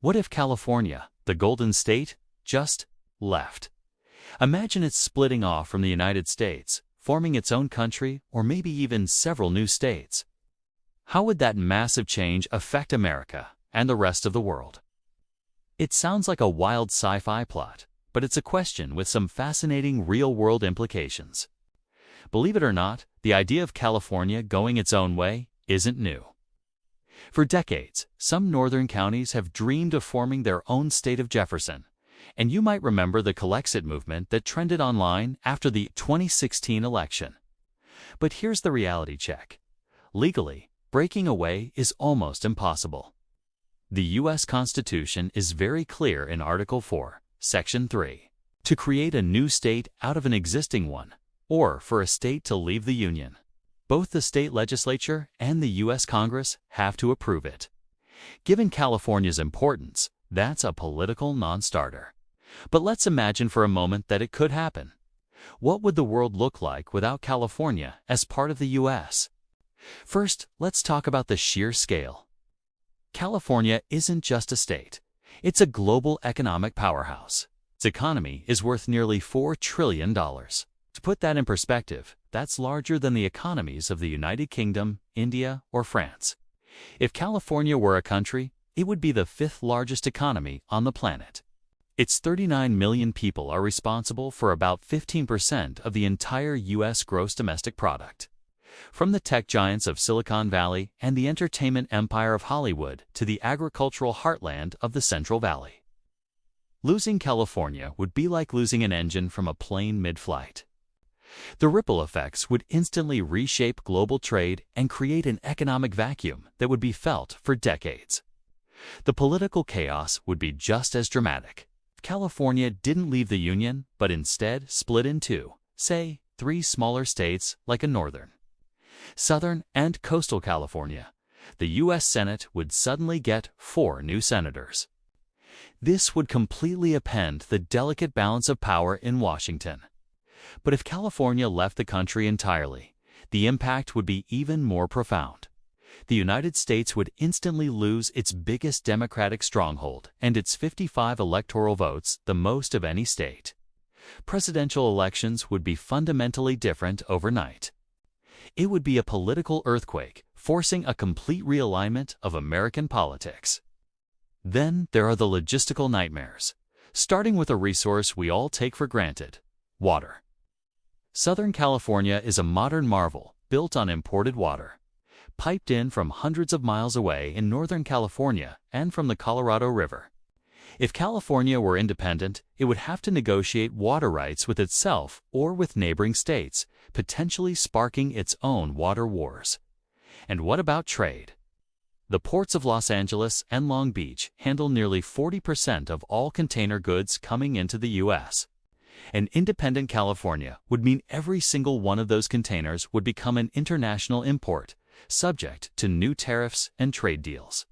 What if California, the Golden State, just left? Imagine it splitting off from the United States, forming its own country or maybe even several new states. How would that massive change affect America and the rest of the world? It sounds like a wild sci-fi plot, but it's a question with some fascinating real-world implications. Believe it or not, the idea of California going its own way isn't new. For decades, some northern counties have dreamed of forming their own state of Jefferson, and you might remember the CalExit movement that trended online after the 2016 election. But here's the reality check. Legally, breaking away is almost impossible. The U.S. Constitution is very clear in Article 4, Section 3, to create a new state out of an existing one, or for a state to leave the Union. Both the state legislature and the U.S. Congress have to approve it. Given California's importance, that's a political non-starter. But let's imagine for a moment that it could happen. What would the world look like without California as part of the U.S.? First, let's talk about the sheer scale. California isn't just a state. It's a global economic powerhouse. Its economy is worth nearly $4 trillion. To put that in perspective, that's larger than the economies of the United Kingdom, India, or France. If California were a country, it would be the fifth largest economy on the planet. Its 39 million people are responsible for about 15% of the entire U.S. gross domestic product. From the tech giants of Silicon Valley and the entertainment empire of Hollywood to the agricultural heartland of the Central Valley. Losing California would be like losing an engine from a plane mid-flight. The ripple effects would instantly reshape global trade and create an economic vacuum that would be felt for decades. The political chaos would be just as dramatic. If California didn't leave the Union, but instead split in two, say, 3 smaller states like a northern, southern, and coastal California, the U.S. Senate would suddenly get 4 new senators. This would completely upend the delicate balance of power in Washington. But if California left the country entirely, the impact would be even more profound. The United States would instantly lose its biggest Democratic stronghold and its 55 electoral votes, the most of any state. Presidential elections would be fundamentally different overnight. It would be a political earthquake, forcing a complete realignment of American politics. Then there are the logistical nightmares, starting with a resource we all take for granted: water. Southern California is a modern marvel built on imported water, piped in from hundreds of miles away in Northern California and from the Colorado River. If California were independent, it would have to negotiate water rights with itself or with neighboring states, potentially sparking its own water wars. And what about trade? The ports of Los Angeles and Long Beach handle nearly 40% of all container goods coming into the U.S. An independent California would mean every single one of those containers would become an international import, subject to new tariffs and trade deals.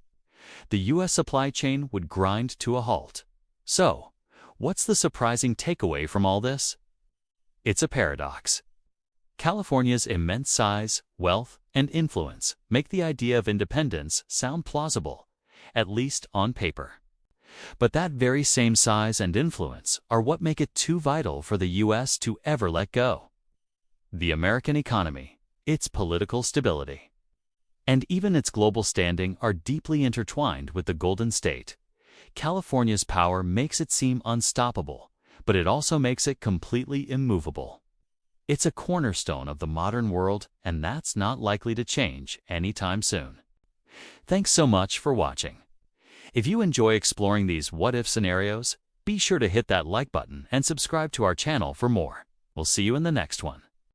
The U.S. supply chain would grind to a halt. So, what's the surprising takeaway from all this? It's a paradox. California's immense size, wealth, and influence make the idea of independence sound plausible, at least on paper. But that very same size and influence are what make it too vital for the U.S. to ever let go. The American economy, its political stability, and even its global standing are deeply intertwined with the Golden State. California's power makes it seem unstoppable, but it also makes it completely immovable. It's a cornerstone of the modern world, and that's not likely to change anytime soon. Thanks so much for watching. If you enjoy exploring these what-if scenarios, be sure to hit that like button and subscribe to our channel for more. We'll see you in the next one.